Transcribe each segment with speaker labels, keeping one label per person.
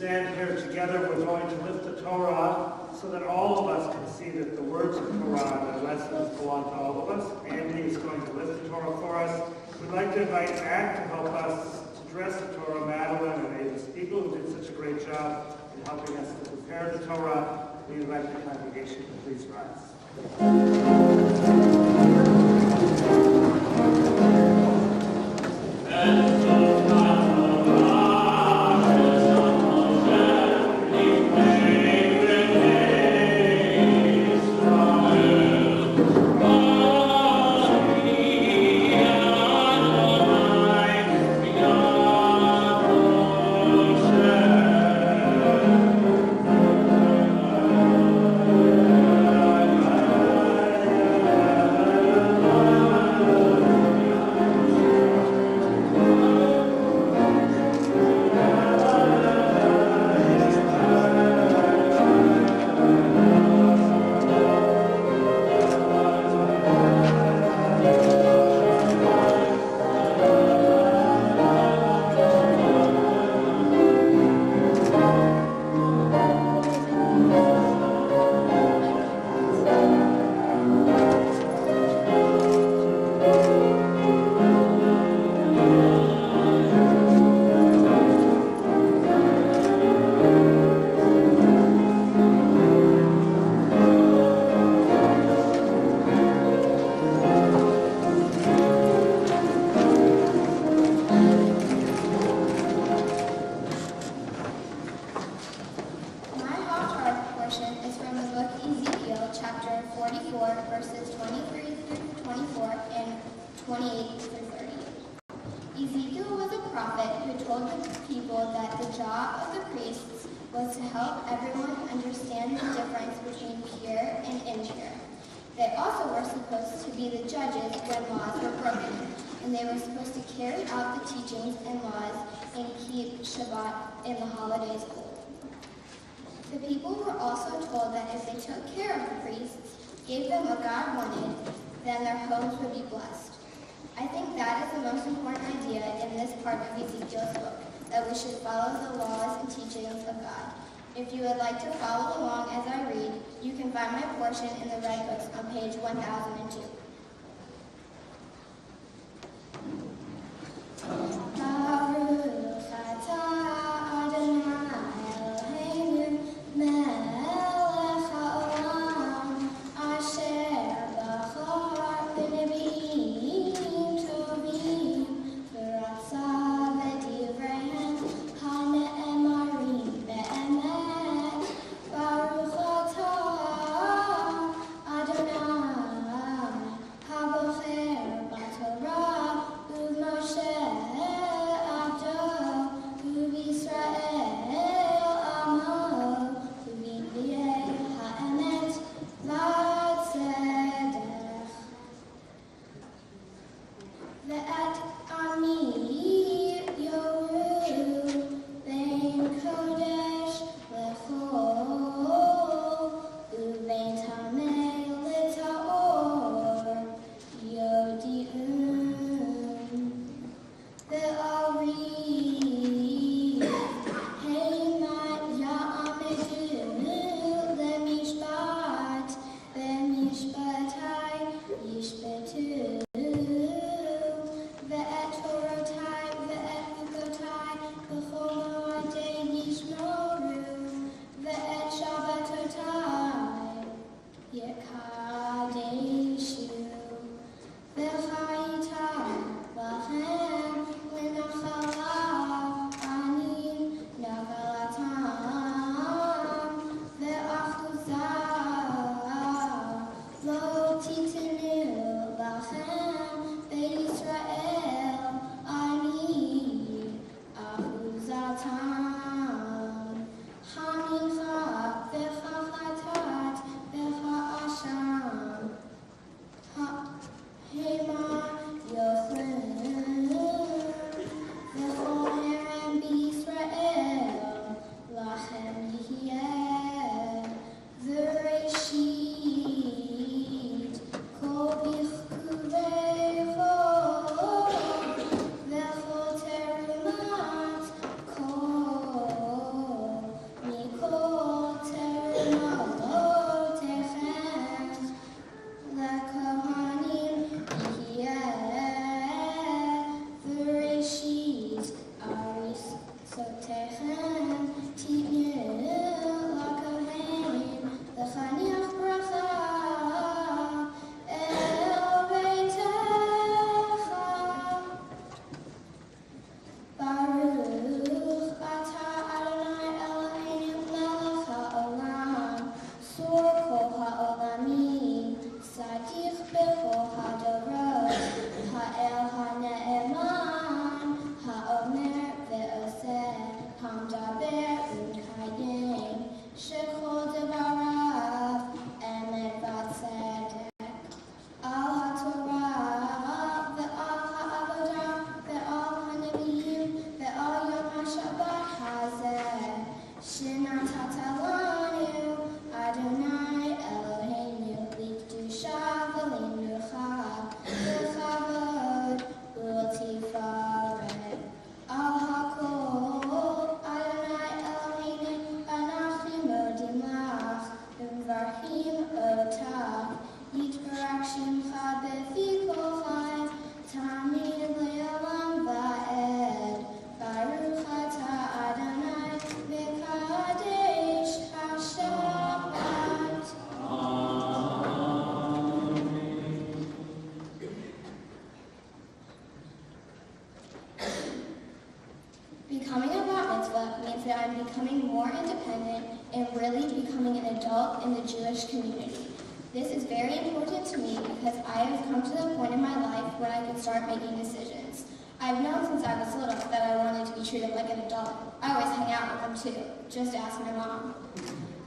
Speaker 1: stand here together, we're going to lift the Torah so that all of us can see that the words of Torah, the lessons belong to all of us. Andy is going to lift the Torah for us. We'd like to invite Matt to help us to dress the Torah, Madeline and Ava's people who did such a great job in helping us to prepare the Torah. We invite the congregation to please rise.
Speaker 2: If you would like to follow along as I read, you can find my portion in the Red Books on page 1002. Baruch atah Adonai Eloheinu melech haolam asher bachar b'nebiim tovim v'ratza v'divreihem hane'emarim be'emet. Baruch atah Adonai Becoming a bar mitzvah means that I'm becoming more independent and really becoming an adult in the Jewish community. This is very important to me because I have come to the point in my life when I can start making decisions. I've known since I was little that I wanted to be treated like an adult. I always hang out with them too. Just ask my mom.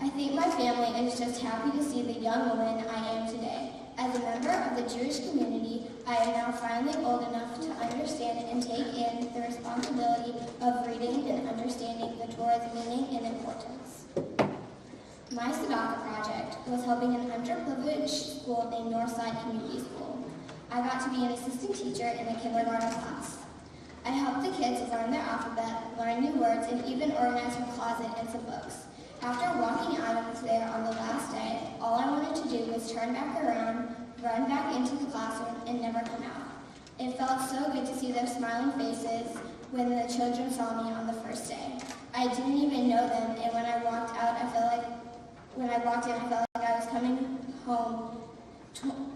Speaker 2: I think my family is just happy to see the young woman I am today. As a member of the Jewish community, I am now finally old enough to understand and take in the responsibility of reading and understanding the Torah's meaning and importance. My Tzedakah project was helping an underprivileged school named Northside Community School. I got to be an assistant teacher in a kindergarten class. I helped the kids learn their alphabet, learn new words, and even organize their closet and some books. After walking out of there on the last day, all I wanted to do was turn back around, run back into the classroom, and never come out. It felt so good to see their smiling faces when the children saw me on the first day. I didn't even know them, and when I walked in, I felt like I was coming home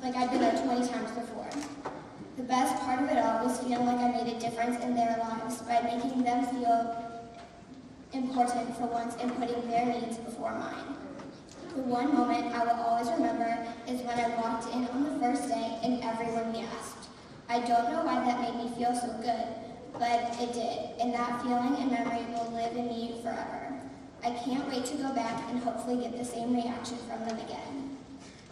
Speaker 2: like I'd been there 20 times before. The best part of it all was feeling like I made a difference in their lives by making them feel important for once and putting their needs before mine. The one moment I will always remember is when I walked in on the first day and everyone gasped. I don't know why that made me feel so good, but it did, and that feeling and memory will live in me forever. I can't wait to go back and hopefully get the same reaction from them again.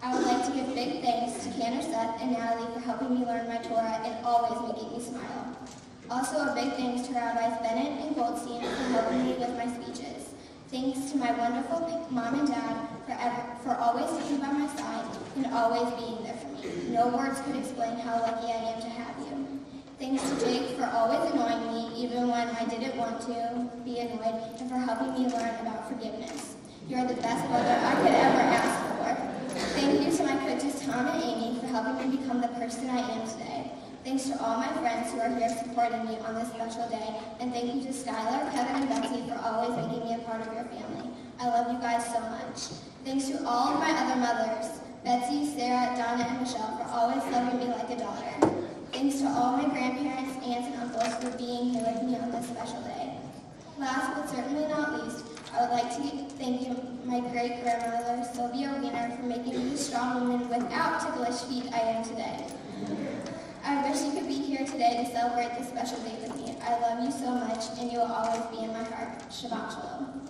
Speaker 2: I would like to give big thanks to Cantor Seth and Natalie for helping me learn my Torah and always making me smile. Also a big thanks to Rabbis Bennett and Goldstein for helping me with my speeches. Thanks to my wonderful mom and dad for always sitting by my side and always being there for me. No words could explain how lucky I am to have you. Thanks to Jake for always annoying me even when I didn't want to be annoyed and for helping me learn about forgiveness. You're the best brother I could ever ask for. Thank you to my coaches Tom and Amy for helping me become the person I am today. Thanks to all my friends who are here supporting me on this special day. And thank you to Skylar, Kevin, and Betsy for always making me a part of your family. I love you guys so much. Thanks to all of my other mothers, Betsy, Sarah, Donna, and Michelle, for always loving me like a daughter. Thanks to all my grandparents, aunts, and uncles for being here with me on this special day. Last but certainly not least, I would like to thank my great-grandmother, Sylvia Wiener, for making me the strong woman without ticklish feet I am today. I wish you could be here today to celebrate this special day with me. I love you so much, and you will always be in my heart. Shabbat Shalom.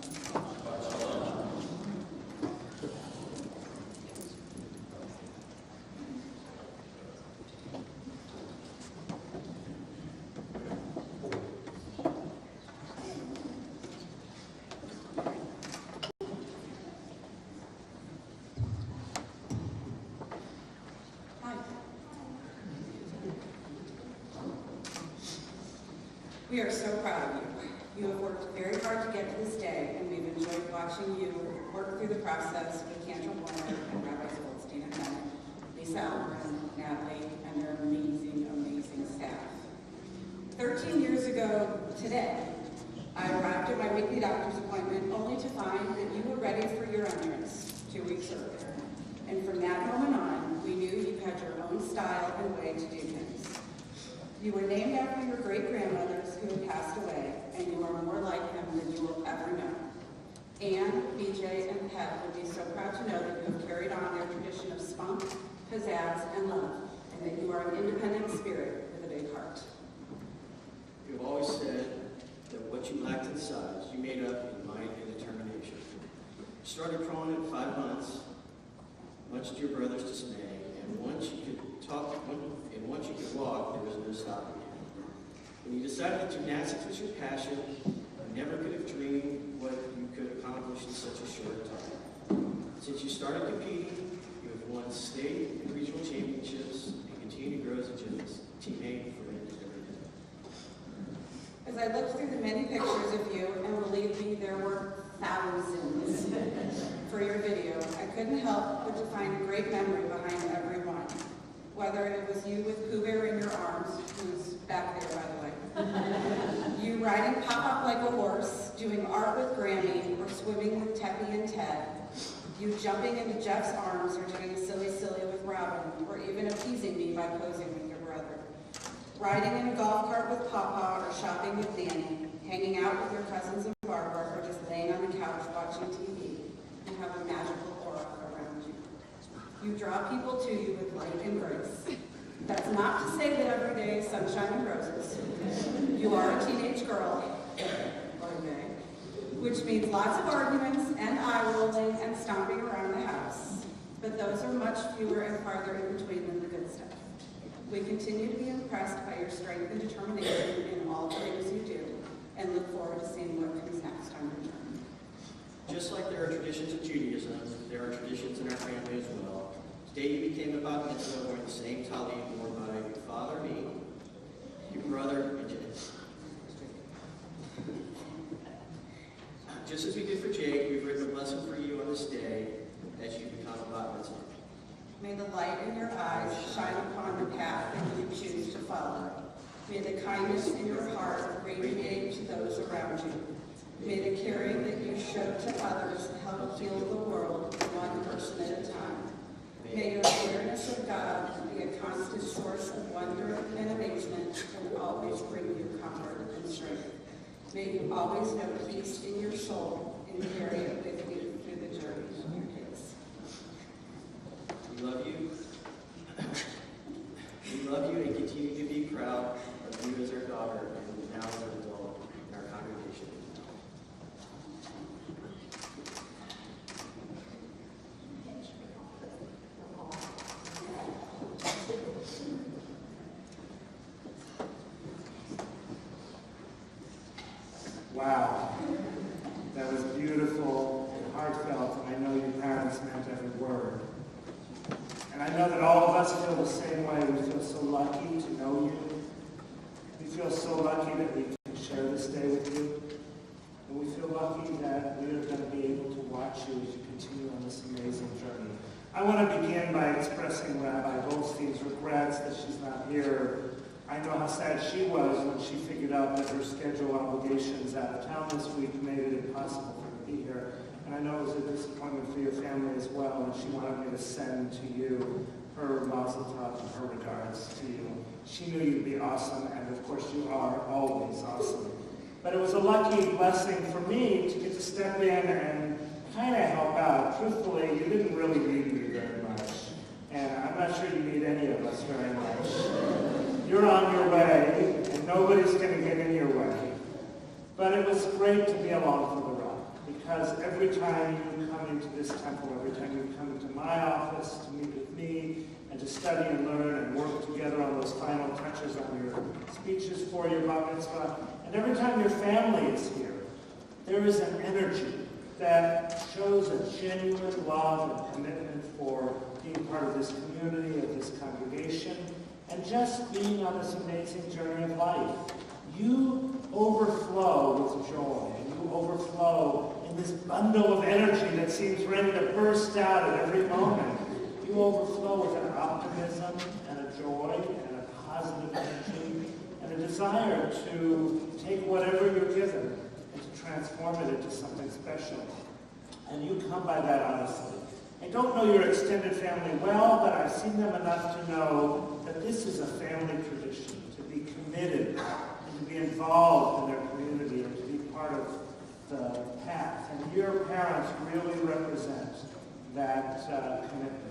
Speaker 3: We are so proud of you. You have worked very hard to get to this day, and we've enjoyed watching you work through the process with Cantor Warner and Rabbis Goldstein and Bennett, Lisa Alperin, Natalie, and their amazing, amazing staff. 13 years ago today, I arrived at my weekly doctor's appointment only to find that you were ready for your entrance 2 weeks earlier. And from that moment on, we knew you had your own style and way to do things. You were named after your great-grandmothers who had passed away, and you are more like them than you will ever know. Anne, BJ, and Pat would be so proud to know that you have carried on their tradition of spunk, pizzazz, and love, and that you are an independent spirit with a big heart.
Speaker 4: You have always said that what you lacked in size, you made up in might and determination. You started crawling at 5 months, much to your brother's dismay, and once you could talk, and once you could walk, there was no stopping you. When you decided that gymnastics was your passion, you never could have dreamed what you could accomplish in such a short time. Since you started competing, you have won state and regional championships and continue to grow as a teammate for every day.
Speaker 3: As I looked through the many pictures of you, and believe me, there were thousands for your video, I couldn't help but to find a great memory behind every one. Whether it was you with Pooh Bear in your arms, who's back there, by the way, you riding Pop-Up like a horse, doing art with Grammy, or swimming with Teppy and Ted, you jumping into Jeff's arms or doing Silly Silly with Robin, or even appeasing me by posing with your brother, riding in a golf cart with Papa or shopping with Danny, hanging out with your cousins and Barbara, or just laying on the couch watching TV. You have a magical aura around you. You draw people to you with light and grace. That's not to say that every day is sunshine and roses. You are a teenage girl, or they, which means lots of arguments and eye-rolling and stomping around the house. But those are much fewer and farther in between than the good stuff. We continue to be impressed by your strength and determination in all the things you do, and look forward to seeing what comes next on your journey.
Speaker 4: Just like there are traditions in Judaism, there are traditions in our family as well. Today you became a bat mitzvah wearing the same tallit worn by your father, me, your brother, and James. Just as we did for Jake, we've written a blessing for you on this day as you become a bat mitzvah.
Speaker 3: May the light in your eyes shine upon the path that you choose to follow. May the kindness in your heart radiate to those around you. May the caring that you show to others help heal the world one person at a time. May your awareness of God be a constant source of wonder and amazement and always bring you comfort and strength. May you always know peace in your soul and carry it with you through the journey of your days.
Speaker 4: We love you. We love you and continue to be proud of you as our daughter and now as an adult in our congregation.
Speaker 1: Wow, that was beautiful and heartfelt, and I know you parents meant every word. And I know that all of us feel the same way. We feel so lucky to know you. We feel so lucky that we can share this day with you. And we feel lucky that we are going to be able to watch you as you continue on this amazing journey. I want to begin by expressing Rabbi Goldstein's regrets that she's not here. I know how sad she was when she figured out that her schedule obligations out of town this week made it impossible for her to be here. And I know it was a disappointment for your family as well, and she wanted me to send to you her mazel tov and her regards to you. She knew you'd be awesome, and of course you are always awesome. But it was a lucky blessing for me to get to step in and kind of help out. Truthfully, you didn't really need me very much, and I'm not sure you need any of us very much. You're on your way, and nobody's going to get in your way. But it was great to be along for the ride, because every time you come into this temple, every time you come into my office to meet with me, and to study and learn and work together on those final touches on your speeches for your bat mitzvah, and every time your family is here, there is an energy that shows a genuine love and commitment for being part of this community, of this congregation, and just being on this amazing journey of life. You overflow with joy, and you overflow in this bundle of energy that seems ready to burst out at every moment. You overflow with an optimism and a joy and a positive energy and a desire to take whatever you're given and to transform it into something special. And you come by that honestly. I don't know your extended family well, but I've seen them enough to know that this is a family tradition, to be committed and to be involved in their community and to be part of the path. And your parents really represent that commitment.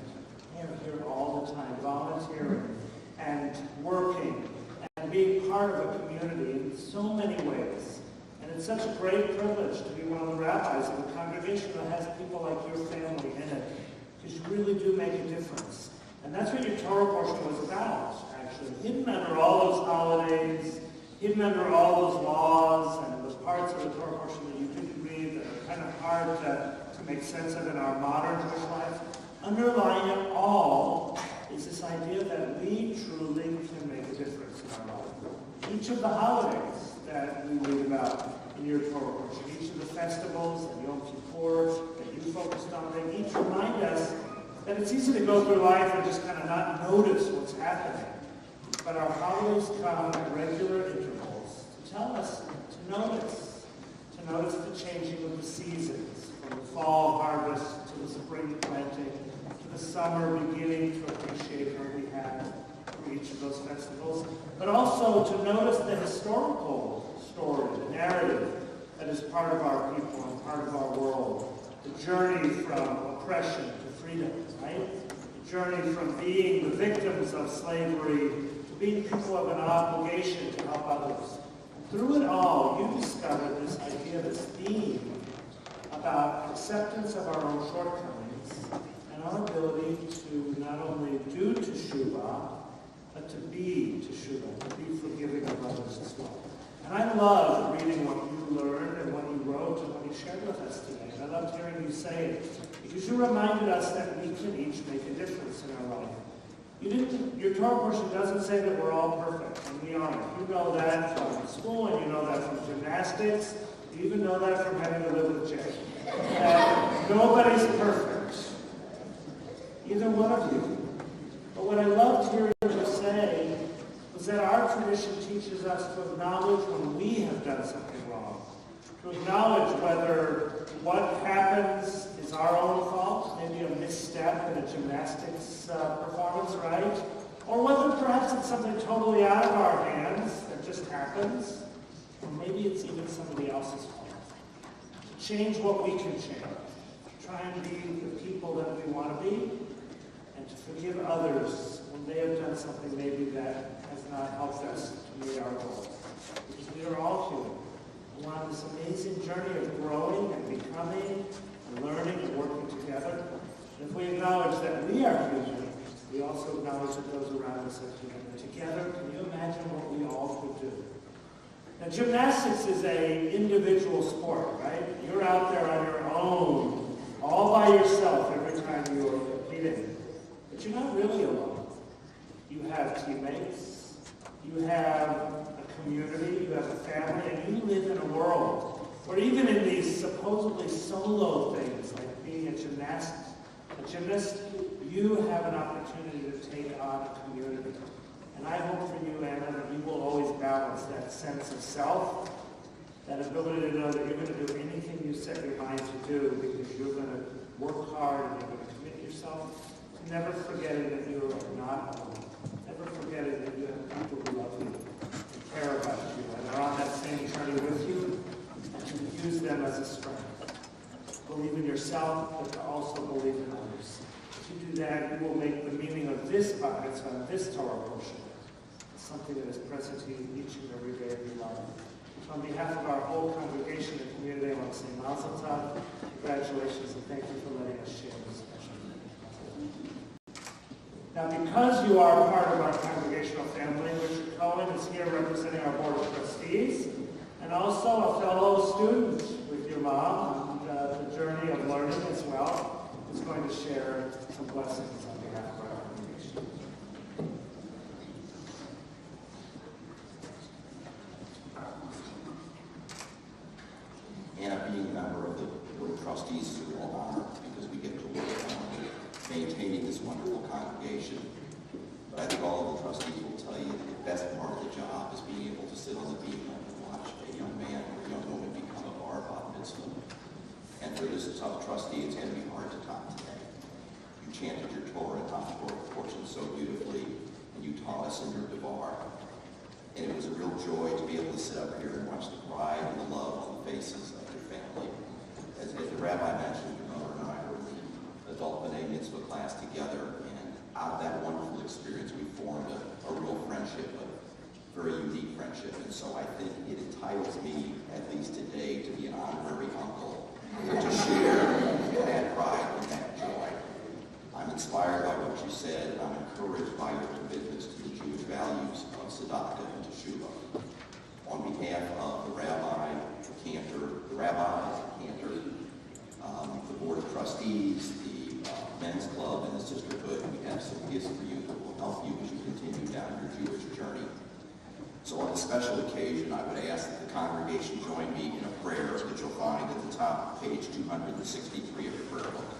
Speaker 1: They're here all the time, volunteering and working and being part of a community in so many ways. And it's such a great privilege to be one of the rabbis of a congregation that has people like your family in it, because you really do make a difference. And that's what your Torah portion was about, actually. Hidden under all those holidays, hidden under all those laws and those parts of the Torah portion that you didn't read that are kind of hard to make sense of in our modern Jewish life, underlying it all is this idea that we truly can make a difference in our life. Each of the holidays that we read about in your Torah portion, each of the festivals and Yom Kippur that you focused on, they each remind us that it's easy to go through life and just kind of not notice what's happening. But our holidays come at regular intervals to tell us to notice the changing of the seasons, from the fall harvest to the spring planting, to the summer beginning to appreciate what we have for each of those festivals, but also to notice the historical story, the narrative that is part of our people and part of our world. The journey from oppression to freedom, right? The journey from being the victims of slavery to being people of an obligation to help others. And through it all, you discovered this idea, this theme about acceptance of our own shortcomings and our ability to not only do teshuvah, but to be teshuvah, to be forgiving of others as well. And I love reading what you learned and what you wrote and what you shared with us today. And I loved hearing you say it, because you reminded us that we can each make a difference in our life. Your Torah portion doesn't say that we're all perfect, and we aren't. You know that from school, and you know that from gymnastics. You even know that from having to live with Jay. That nobody's perfect. Either one of you. But what I loved hearing you say was that our tradition teaches us to acknowledge when we have done something wrong. To acknowledge whether what happens is our own fault, maybe a misstep in a gymnastics performance, right? Or whether perhaps it's something totally out of our hands that just happens. Or maybe it's even somebody else's fault. To change what we can change. To try and be the people that we want to be. And to forgive others when they have done something maybe that has not helped us to meet our goals. Because we are all human. And we're on this amazing journey of growing and becoming and learning and working together. And if we acknowledge that we are human, we also acknowledge that those around us are human. And together, can you imagine what we all could do? Now, gymnastics is an individual sport, right? You're out there on your own, all by yourself every time you are competing. But you're not really alone. You have teammates, you have a community, you have a family, and you live in a world where even in these supposedly solo things, like being a gymnast, you have an opportunity to take on a community. And I hope for you, Anna, that you will always balance that sense of self, that ability to know that you're going to do anything you set your mind to do because you're going to work hard and you're going to commit yourself. Never forgetting that you are not alone. Never forgetting that you have people who love you and care about you and are on that same journey with you, and to use them as a strength. Believe in yourself, but to also believe in others. If you do that, you will make the meaning of this mitzvah, this Torah portion, something that is present to you each and every day of your life. So on behalf of our whole congregation and community, I want to say Mazel Tov, congratulations, and thank you for letting us share this special day. Now, because you are part of our congregational family, Richard Cohen is here representing our Board of Trustees, and also a fellow student with your mom on the journey of learning as well, is going to share some blessings on behalf of our congregation.
Speaker 5: And being a member of the Board of Trustees is a real honor because we get to work on maintaining this wonderful congregation. But I think all of the trustees will tell you that the best part of the job is being able to sit on the beam and watch a young man or a young woman become a bar mitzvah. And for this tough trustee, it's going to be hard to top today. You chanted your Torah and Torah portion so beautifully, and you taught us in your Devar. And it was a real joy to be able to sit up here and watch the pride and the love on the faces of your family. As the rabbi mentioned, your mother and I were in the adult B'nai Mitzvah class together, and out of that wonderful experience, we formed a real friendship, a very unique friendship. And so I think it entitles me, at least today, to be an honorary uncle, to share that pride and that joy. I'm inspired by what you said, and I'm encouraged by your commitments to the Jewish values of tzedakah and teshuvah. On behalf of the rabbis, the Board of Trustees, the Men's Club, and the Sisterhood, we have some gifts for you that will help you as you continue down your Jewish journey. So on this special occasion, I would ask that the congregation join me in a prayer that you'll find at the top of page 263 of the prayer book.